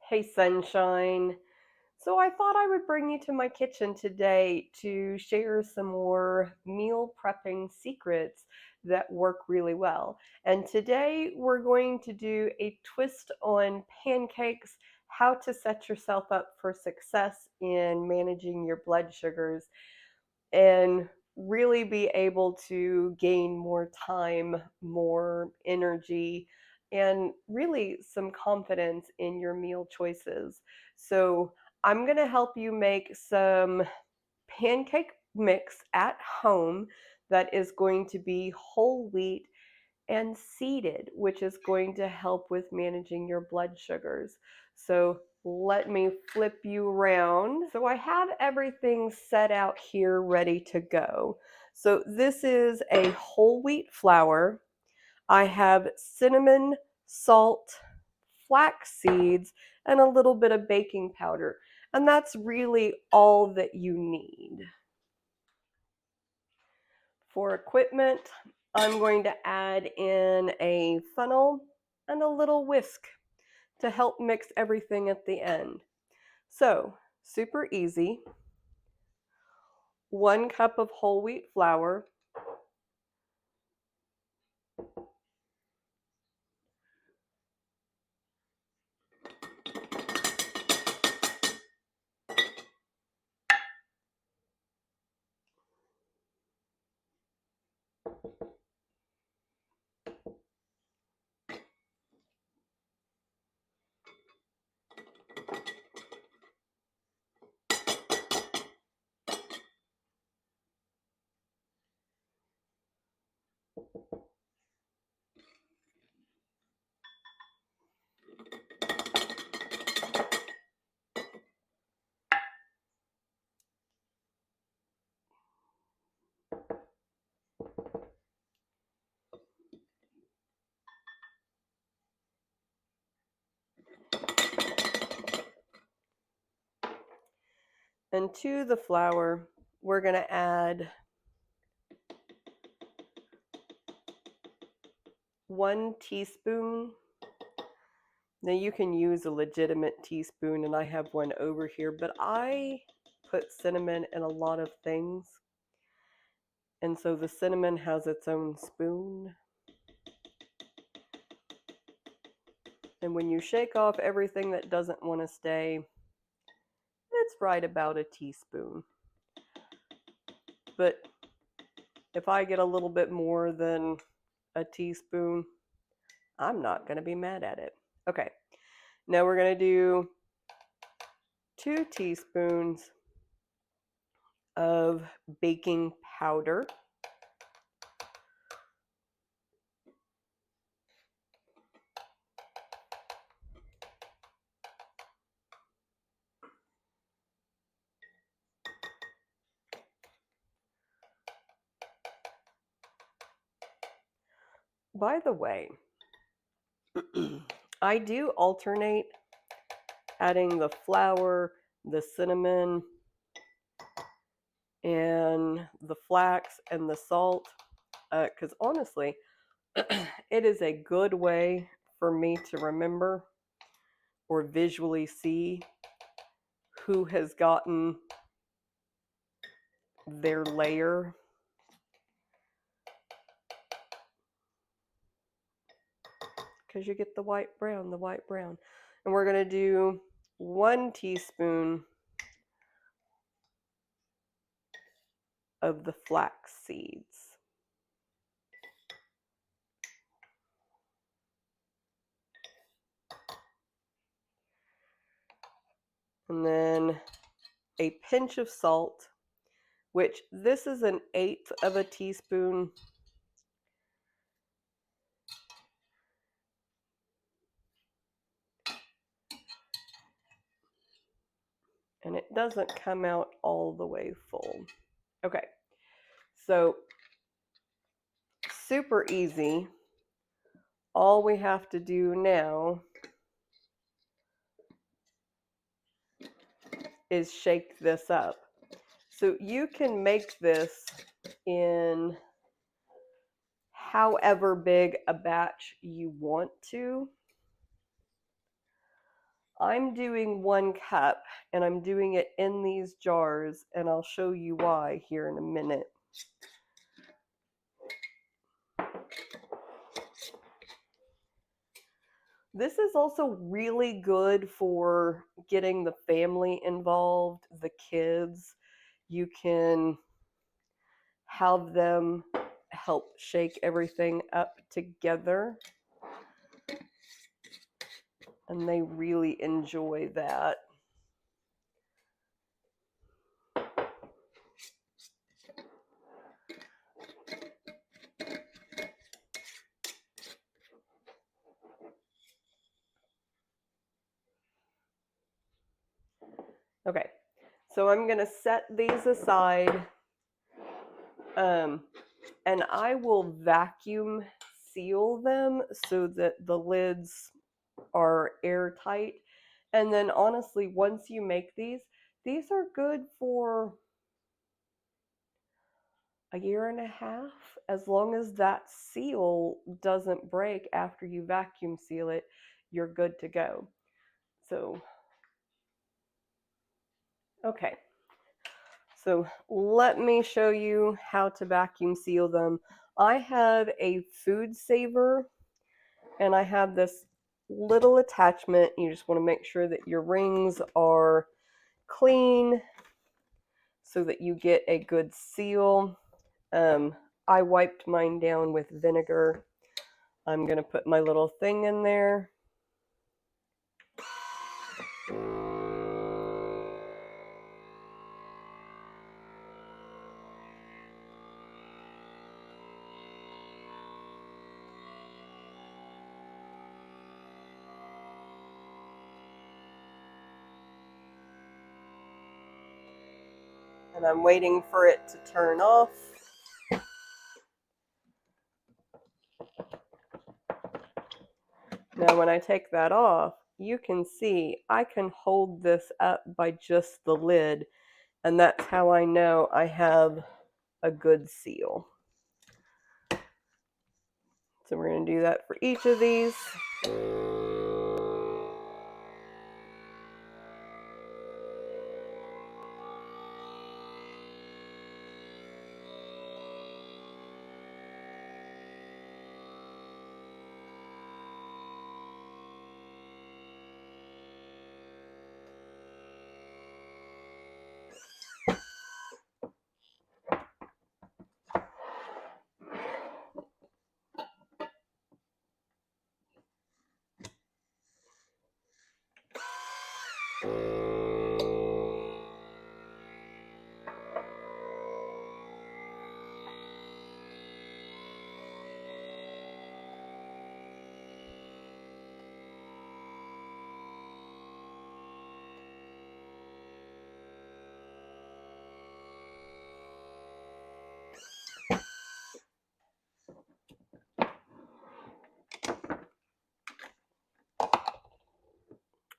Hey, sunshine. So I thought I would bring you to my kitchen today to share some more meal prepping secrets that work really well. And today we're going to do a twist on pancakes, how to set yourself up for success in managing your blood sugars and really be able to gain more time, more energy, and really some confidence in your meal choices. So, I'm going to help you make some pancake mix at home that is going to be whole wheat and seeded, which is going to help with managing your blood sugars. So let me flip you around. So I have everything set out here ready to go. So this is a whole wheat flour. I have cinnamon, salt, flax seeds, and a little bit of baking powder. And that's really all that you need. For equipment, I'm going to add in a funnel and a little whisk to help mix everything at the end. So, super easy. 1 cup of whole wheat flour, and to the flour, we're going to add 1 teaspoon. Now you can use a legitimate teaspoon, and I have one over here, but I put cinnamon in a lot of things. And so the cinnamon has its own spoon. And when you shake off everything that doesn't want to stay, it's right about a teaspoon. But if I get a little bit more than a teaspoon, I'm not going to be mad at it. Okay, now we're going to do 2 teaspoons of baking powder. By the way, I do alternate adding the flour, the cinnamon, and the flax and the salt, because honestly, it is a good way for me to remember or visually see who has gotten their layer. Because you get the white brown, the white brown. And we're going to do 1 teaspoon of the flax seeds. And then a pinch of salt, which this is 1/8 of a teaspoon. And it doesn't come out all the way full. Okay, so super easy. All we have to do now is shake this up. So you can make this in however big a batch you want to. I'm doing 1 cup and I'm doing it in these jars, and I'll show you why here in a minute. This is also really good for getting the family involved, the kids. You can have them help shake everything up together, and they really enjoy that. Okay, so I'm going to set these aside, and I will vacuum seal them so that the lids are airtight. And then honestly, once you make these are good for a year and a half, as long as that seal doesn't break after you vacuum seal it, you're good to go. So, okay. So let me show you how to vacuum seal them. I have a food saver, and I have this little attachment. You just want to make sure that your rings are clean so that you get a good seal. I wiped mine down with vinegar. I'm going to put my little thing in there. And I'm waiting for it to turn off. Now when I take that off, you can see I can hold this up by just the lid, and that's how I know I have a good seal. So we're going to do that for each of these.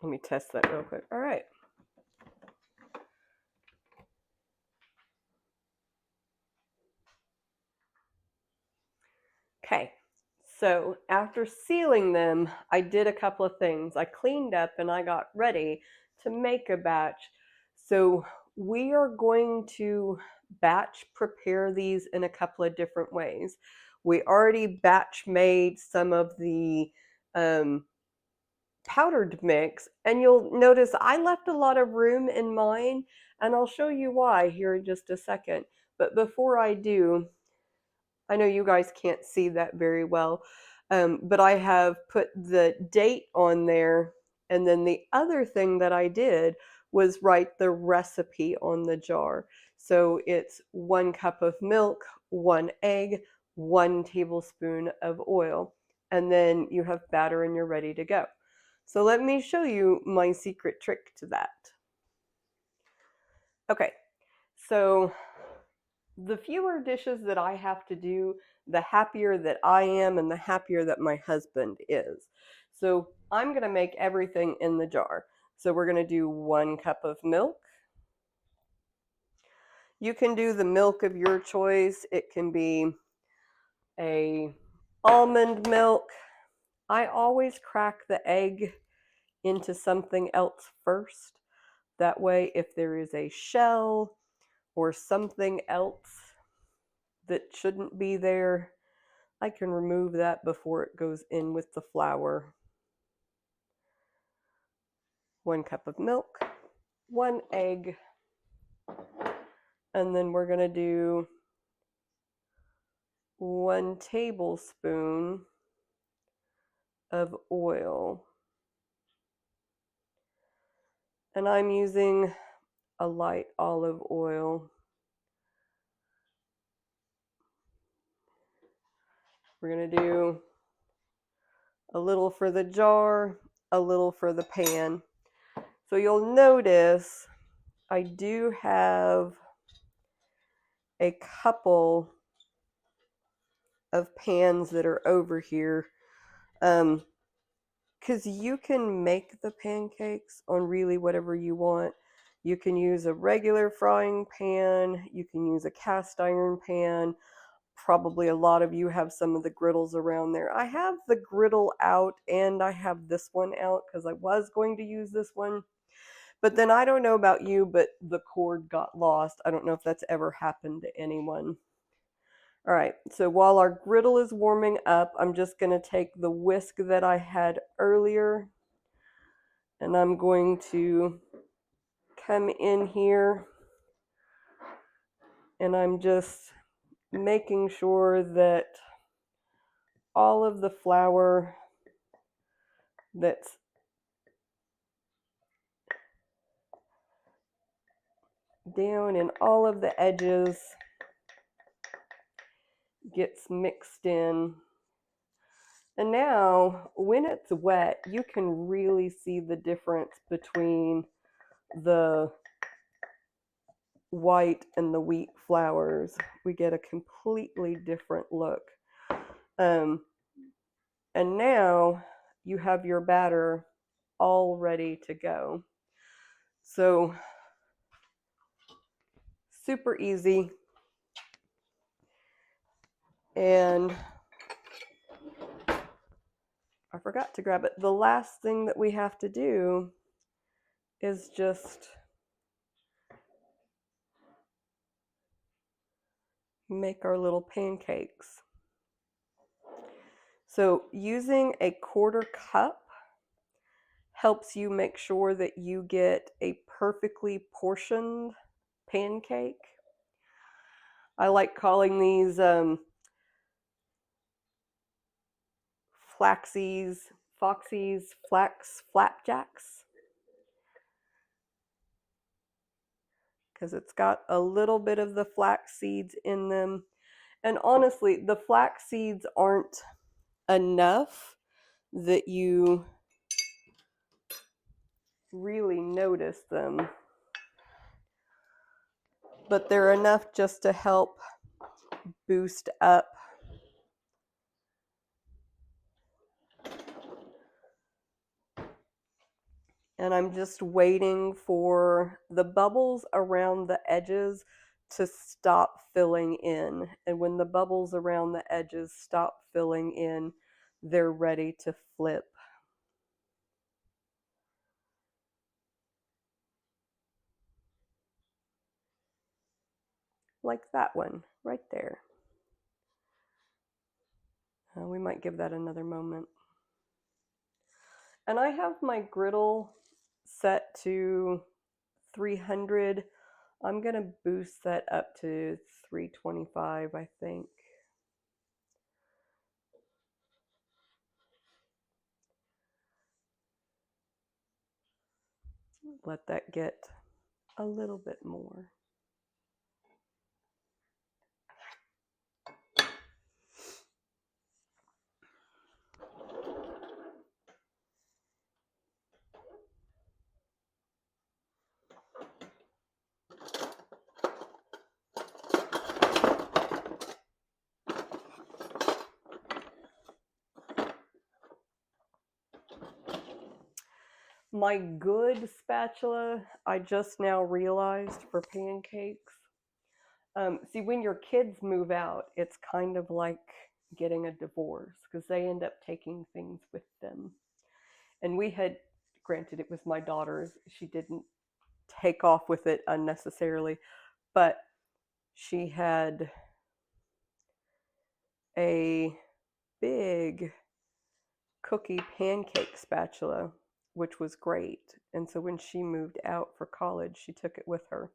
Let me test that real quick. All right. Okay, so after sealing them, I did a couple of things. I cleaned up and I got ready to make a batch. So we are going to batch prepare these in a couple of different ways. We already batch made some of the powdered mix, and you'll notice I left a lot of room in mine, and I'll show you why here in just a second. But before I do, I know you guys can't see that very well, but I have put the date on there. And then the other thing that I did was write the recipe on the jar. So it's 1 cup of milk, 1 egg, 1 tablespoon of oil, and then you have batter and you're ready to go. So let me show you my secret trick to that. Okay, so the fewer dishes that I have to do, the happier that I am and the happier that my husband is. So I'm going to make everything in the jar. So we're going to do 1 cup of milk. You can do the milk of your choice. It can be a almond milk. I always crack the egg into something else first. That way, if there is a shell or something else that shouldn't be there, I can remove that before it goes in with the flour. 1 cup of milk, 1 egg, and then we're going to do 1 tablespoon of oil. And I'm using a light olive oil. We're going to do a little for the jar, a little for the pan. So you'll notice I do have a couple of pans that are over here. Because you can make the pancakes on really whatever you want. You can use a regular frying pan, you can use a cast iron pan. Probably a lot of you have some of the griddles around there. I have the griddle out and I have this one out because I was going to use this one. But then I don't know about you, but the cord got lost. I don't know if that's ever happened to anyone. All right, so while our griddle is warming up, I'm just going to take the whisk that I had earlier and I'm going to come in here and I'm just making sure that all of the flour that's down in all of the edges gets mixed in. And now, when it's wet, you can really see the difference between the white and the wheat flours. We get a completely different look. And now you have your batter all ready to go. So super easy. And I forgot to grab it. The last thing that we have to do is just make our little pancakes. So using a 1/4 cup helps you make sure that you get a perfectly portioned pancake. I like calling these Foxy Flax Flapjacks, because it's got a little bit of the flax seeds in them. And honestly, the flax seeds aren't enough that you really notice them, but they're enough just to help boost up and I'm just waiting for the bubbles around the edges to stop filling in. And when the bubbles around the edges stop filling in, they're ready to flip. Like that one right there. We might give that another moment. And I have my griddle set to 300. I'm going to boost that up to 325, I think. Let that get a little bit more. My good spatula, I just now realized for pancakes. See, when your kids move out, it's kind of like getting a divorce because they end up taking things with them. And we had Granted, it was my daughter's. She didn't take off with it unnecessarily, but she had a big cookie pancake spatula, which was great. And so when she moved out for college, she took it with her.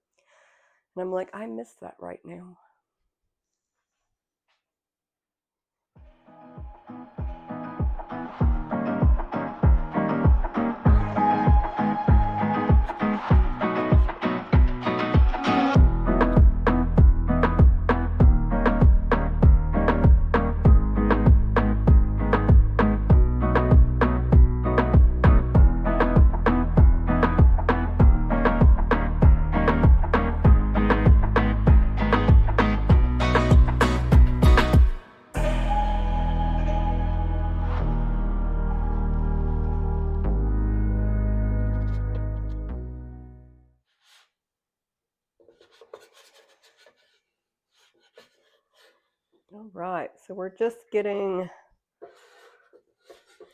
And I'm like, I miss that right now. All right, so we're just getting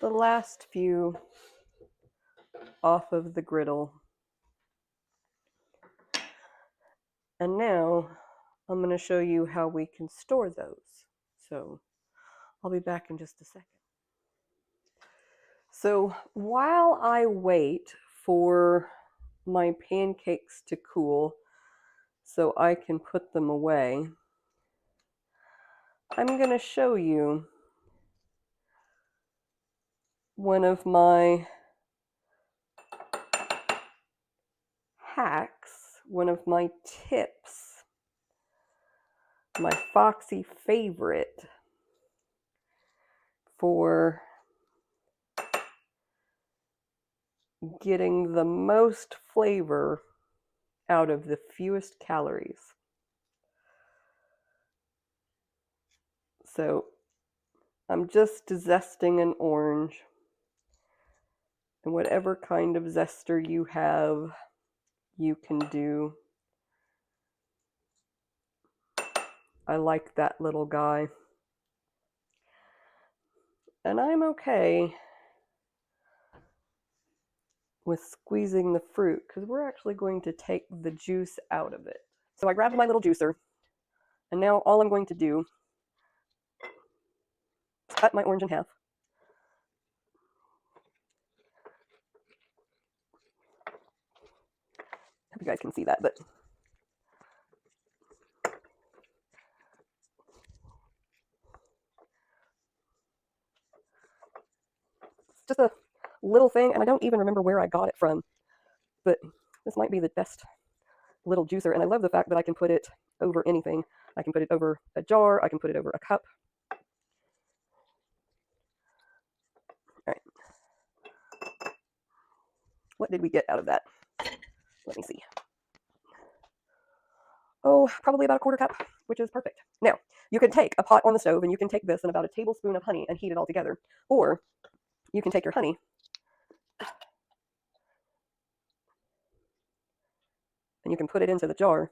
the last few off of the griddle. And now I'm going to show you how we can store those. So I'll be back in just a second. So while I wait for my pancakes to cool so I can put them away, I'm going to show you one of my hacks, one of my tips, my Foxy favorite for getting the most flavor out of the fewest calories. So I'm just zesting an orange, and whatever kind of zester you have, you can do. I like that little guy. And I'm okay with squeezing the fruit because we're actually going to take the juice out of it. So I grabbed my little juicer, and now all I'm going to do is cut my orange in half. I hope you guys can see that, but it's just a little thing, and I don't even remember where I got it from, but this might be the best little juicer, and I love the fact that I can put it over anything. I can put it over a jar, I can put it over a cup. All right. What did we get out of that? Let me see. Oh, probably about a quarter cup, which is perfect. Now, you can take a pot on the stove and you can take this and about a tablespoon of honey and heat it all together. Or you can take your honey and you can put it into the jar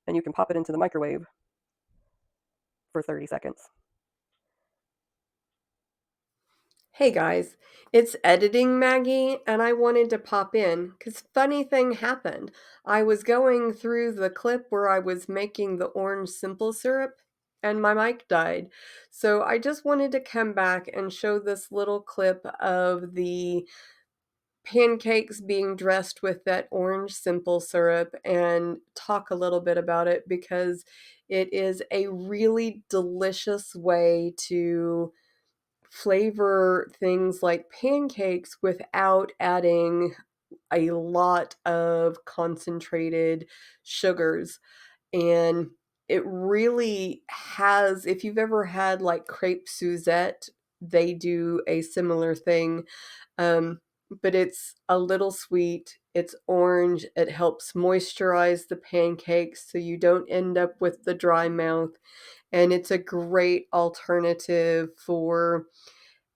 and you can pop it into the microwave for 30 seconds. Hey guys, it's Editing Maggie, and I wanted to pop in because funny thing happened. I was going through the clip where I was making the orange simple syrup and my mic died. So I just wanted to come back and show this little clip of the pancakes being dressed with that orange simple syrup and talk a little bit about it because it is a really delicious way to flavor things like pancakes without adding a lot of concentrated sugars. And it really has, if you've ever had like crepe Suzette, they do a similar thing. But it's a little sweet, it's orange, it helps moisturize the pancakes so you don't end up with the dry mouth. And it's a great alternative for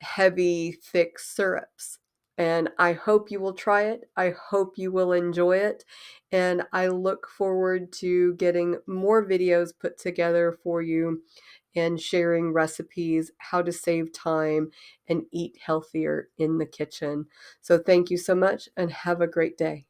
heavy, thick syrups. And I hope you will try it. I hope you will enjoy it. And I look forward to getting more videos put together for you and sharing recipes, how to save time and eat healthier in the kitchen. So thank you so much and have a great day.